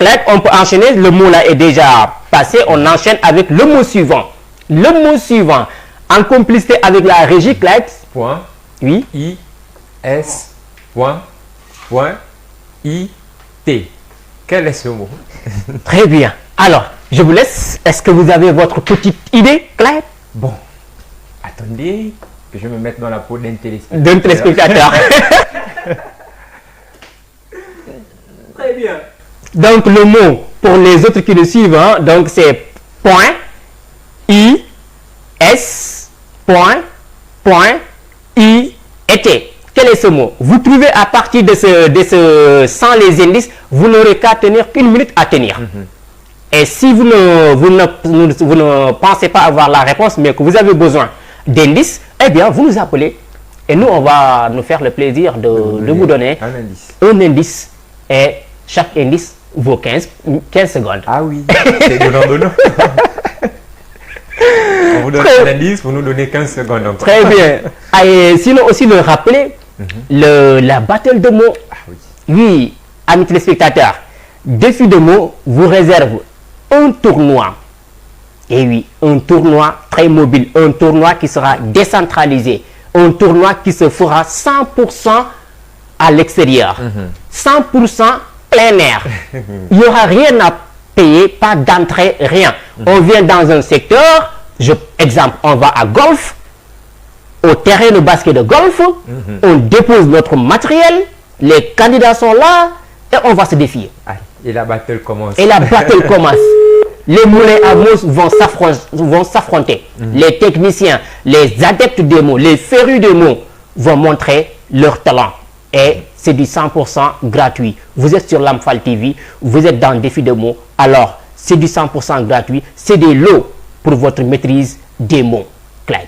Claire, on peut enchaîner. Le mot là est déjà passé. On enchaîne avec le mot suivant. Le mot suivant, en complicité avec la régie, Claire. Point. Oui. I. S. Point. Point. I. T. Quel est ce mot? Très bien. Alors, je vous laisse. Est-ce que vous avez votre petite idée, Claire? Bon. Attendez, que je me mette dans la peau d'un téléspectateur. D'un téléspectateur. Très bien. Donc, le mot pour les autres qui le suivent, hein, donc c'est point, I, S, point, I, et T. Quel est ce mot? Vous trouvez à partir de sans les indices, vous n'aurez qu'à tenir qu'une minute à tenir. Et si vous ne pensez pas avoir la réponse, mais que vous avez besoin d'indices, eh bien, vous nous appelez. Et nous, on va nous faire le plaisir de vous donner un indice. Et chaque indice vaut 15 secondes. Ah oui, c'est donnant. On vous donne un indice, vous nous donnez 15 secondes. Donc. Très bien. Et sinon aussi, le rappeler, la battle de mots. Ah oui. Oui, amis téléspectateurs, Défi de mots vous réserve un tournoi. Et oui, un tournoi très mobile, un tournoi qui sera décentralisé, un tournoi qui se fera 100% à l'extérieur, 100% plein air. Il n'y aura rien à payer, pas d'entrée, rien. On vient dans un secteur, exemple, on va à golf, au terrain de basket de golf, on dépose notre matériel, les candidats sont là et on va se défier. Et la battle commence. Et la battle commence. Les moulins à mousse vont s'affronter. Les techniciens, les adeptes des mots, les férus des mots vont montrer leur talent. Et c'est du 100% gratuit. Vous êtes sur Lamphal TV, vous êtes dans le défi de mots. Alors, c'est du 100% gratuit. C'est des lots pour votre maîtrise des mots. Clyde.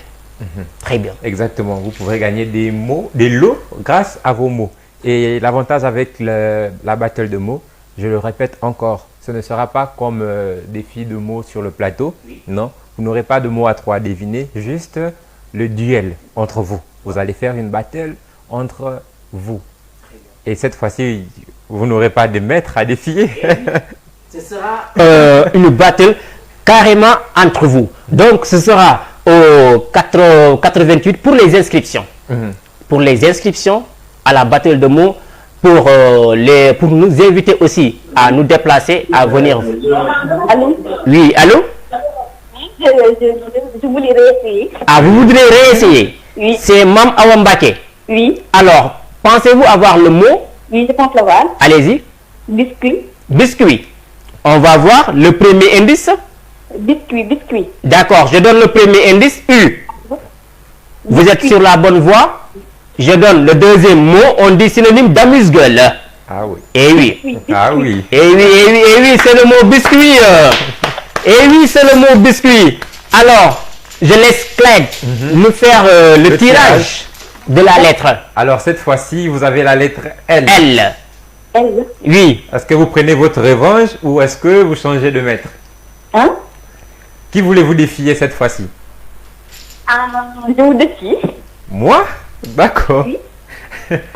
Très bien. Exactement. Vous pourrez gagner des mots, des lots grâce à vos mots. Et l'avantage avec la battle de mots, je le répète encore, ce ne sera pas comme défi de mots sur le plateau. Non, vous n'aurez pas de mots à 3 à deviner, juste le duel entre vous. Vous allez faire une battle entre vous. Et cette fois-ci, vous n'aurez pas de maître à défier. Ce sera une battle carrément entre vous. Donc, ce sera au 88 pour les inscriptions. Pour les inscriptions à la battle de mots, pour nous inviter aussi à nous déplacer, à venir. Allô? Oui, allô? Je voulais réessayer. Ah, vous voudrez réessayer? Oui. C'est Mam Awambake. Oui. Alors, pensez-vous avoir le mot? Oui, je pense l'avoir. Allez-y. Biscuit. Biscuit. On va voir le premier indice. Biscuit. D'accord, je donne le premier indice, U. Vous êtes sur la bonne voie. Je donne le deuxième mot, on dit synonyme d'amuse-gueule. Ah oui. Eh oui. Ah oui. Eh oui, c'est le mot biscuit. Eh oui, c'est le mot biscuit. Alors, je laisse Clegg nous faire le tirage de la lettre. Alors, cette fois-ci, vous avez la lettre L. L. L. Oui. Est-ce que vous prenez votre revanche ou est-ce que vous changez de maître? Hein? Qui voulez-vous défier cette fois-ci? Je vous défie. Moi? D'accord. Oui.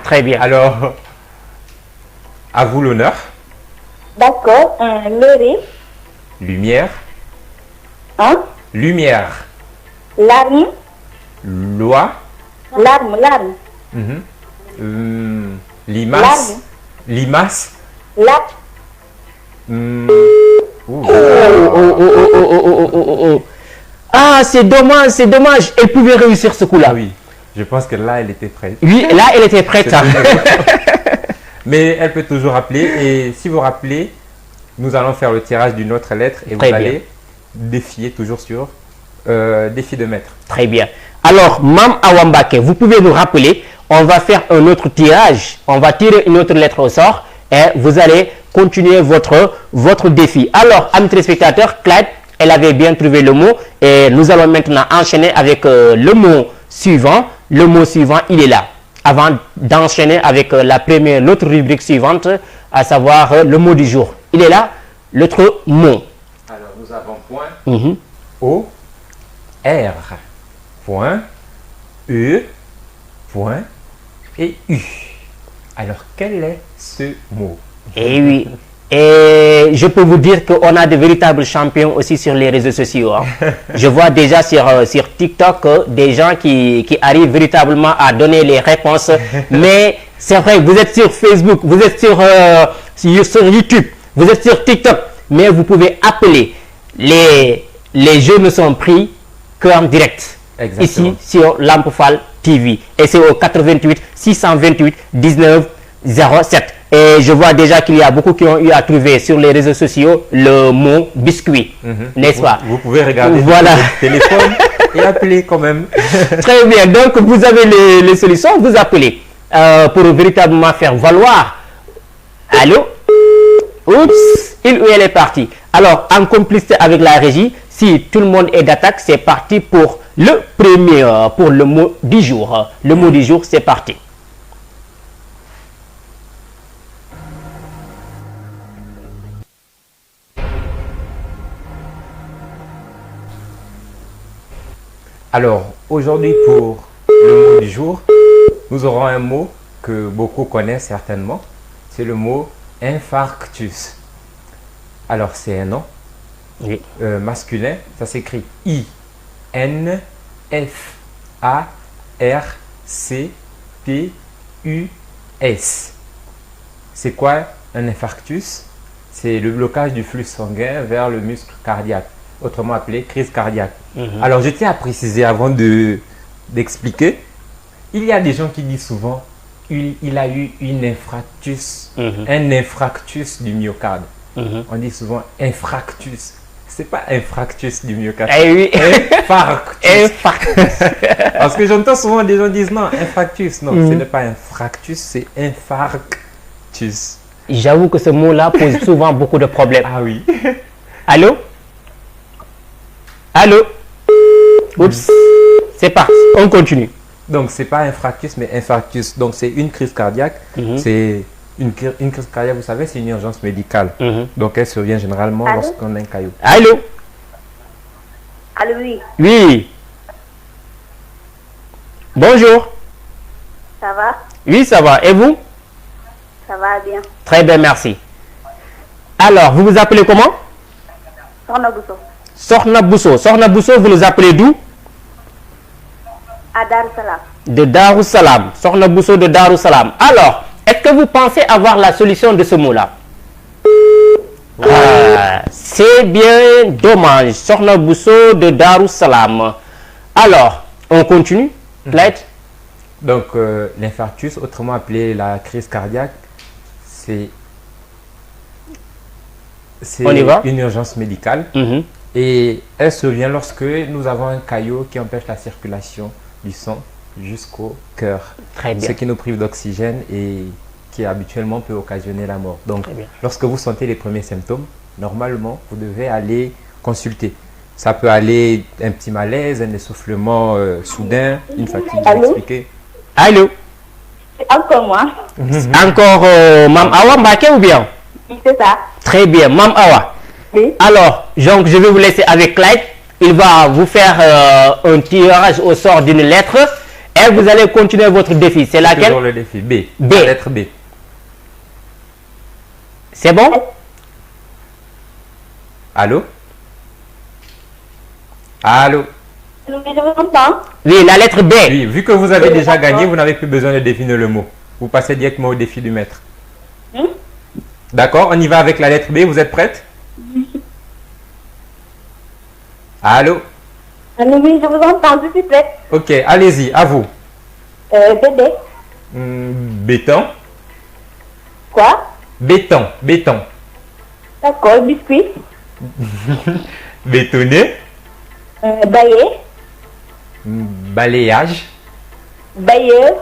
Très bien. Alors, à vous l'honneur. D'accord. Leurré. Lumière. Hein? Lumière. Larme. Loi. Larme. Limace. Limace. Larme. Oh. Ah, c'est dommage. Elle pouvait réussir ce coup-là. Ah oui, je pense que là, elle était prête. Oui, là, elle était prête. Mais elle peut toujours rappeler. Et si vous rappelez, nous allons faire le tirage d'une autre lettre et vous allez défier toujours sur défi de maître. Très bien. Alors, Mam Awambake, vous pouvez nous rappeler, on va faire un autre tirage. On va tirer une autre lettre au sort et vous allez continuer votre défi. Alors, amis téléspectateurs, Clyde, elle avait bien trouvé le mot et nous allons maintenant enchaîner avec le mot suivant. Le mot suivant, il est là. Avant d'enchaîner avec l'autre rubrique suivante, à savoir le mot du jour. Il est là, l'autre mot. Alors, nous avons point O, R, point, E, point et U. Alors, quel est ce mot? Eh oui. Et Et je peux vous dire qu'on a de véritables champions aussi sur les réseaux sociaux. Hein. Je vois déjà sur TikTok des gens qui arrivent véritablement à donner les réponses. Mais c'est vrai, vous êtes sur Facebook, vous êtes sur YouTube, vous êtes sur TikTok, mais vous pouvez appeler. Les jeux ne sont pris qu'en direct. Exactement. Ici sur Lamp Fall TV. Et c'est au 88 628 19 07. Et je vois déjà qu'il y a beaucoup qui ont eu à trouver sur les réseaux sociaux le mot biscuit. N'est-ce pas? Vous pouvez regarder Voilà. sur votre téléphone et appeler quand même. Très bien. Donc, vous avez les solutions. Vous appelez pour véritablement faire valoir. Allô? Oups, il ou elle est parti. Alors, en complicité avec la régie, si tout le monde est d'attaque, c'est parti pour le premier, pour le mot du jour. Le mot du jour, c'est parti. Alors, aujourd'hui, pour le mot du jour, nous aurons un mot que beaucoup connaissent certainement. C'est le mot infarctus. Alors, c'est un nom masculin. Ça s'écrit I-N-F-A-R-C-T-U-S. C'est quoi un infarctus? C'est le blocage du flux sanguin vers le muscle cardiaque, autrement appelé crise cardiaque. Alors, je tiens à préciser avant d'expliquer, il y a des gens qui disent souvent il a eu une infarctus, un infarctus du myocarde. On dit souvent infarctus. C'est pas infarctus du myocarde. Eh oui. Infarctus. Infarctus. Parce que j'entends souvent des gens dire non, infarctus. Non, ce n'est pas infarctus, c'est infarctus. J'avoue que ce mot-là pose souvent beaucoup de problèmes. Ah oui. Allô? Allô? Oups. C'est parti. On continue. Donc, c'est pas infarctus, mais infarctus. Donc, c'est une crise cardiaque. C'est une crise cardiaque, vous savez, c'est une urgence médicale. Donc, elle survient généralement lorsqu'on a un caillot. Allô? Allô, oui. Oui. Bonjour. Ça va? Oui, ça va. Et vous? Ça va bien. Très bien, merci. Alors, vous vous appelez comment? Soxna Bousso. Soxna Bousso. Soxna Bousso, vous nous appelez d'où? À Dar Salam. De Darussalam. Soxna Bousso de Darussalam. Alors, est-ce que vous pensez avoir la solution de ce mot-là? C'est bien dommage. Soxna Bousso de Darussalam. Alors, on continue. Clyde? Donc, l'infarctus, autrement appelé la crise cardiaque, c'est On y va? une urgence médicale. Et elle survient lorsque nous avons un caillot qui empêche la circulation du sang jusqu'au cœur. Très bien. Ce qui nous prive d'oxygène et qui habituellement peut occasionner la mort. Donc, lorsque vous sentez les premiers symptômes, normalement, vous devez aller consulter. Ça peut aller un petit malaise, un essoufflement soudain, une fatigue inexpliquée. Allô? Encore moi. Encore Mam Awa Mbake ou bien? C'est ça. Très bien, Mam Awa. Oui. Alors, donc, je vais vous laisser avec Clyde. Il va vous faire un tirage au sort d'une lettre et vous allez continuer votre défi. C'est laquelle? Toujours le défi. B. B. La lettre B. C'est bon? Allô? Allô? Je vous entends. Oui, la lettre B. Oui, vu que vous avez déjà gagné, vous n'avez plus besoin de définir le mot. Vous passez directement au défi du maître. D'accord, on y va avec la lettre B. Vous êtes prête? Allô? Allô, oui, je vous entends, je suis prête. Ok, allez-y, à vous. Bébé. Béton. Quoi? Béton, béton. D'accord, biscuit. Bétonné. Baillé. Balayage. Bailleur.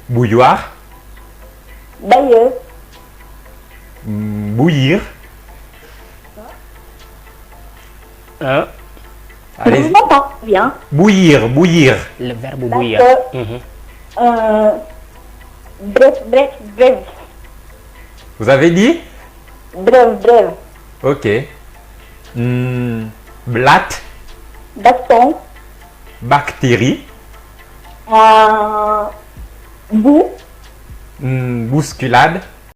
Bouilloire. Bailleur. Bouillir. Hein? Je Allez-y. vous entends bien. Bouillir, bouillir. Le verbe bouillir. Bref, bref, bref. Vous avez dit? Bref, bref. Ok. Blatte. Baston. Bactérie. Boue. Bousculade.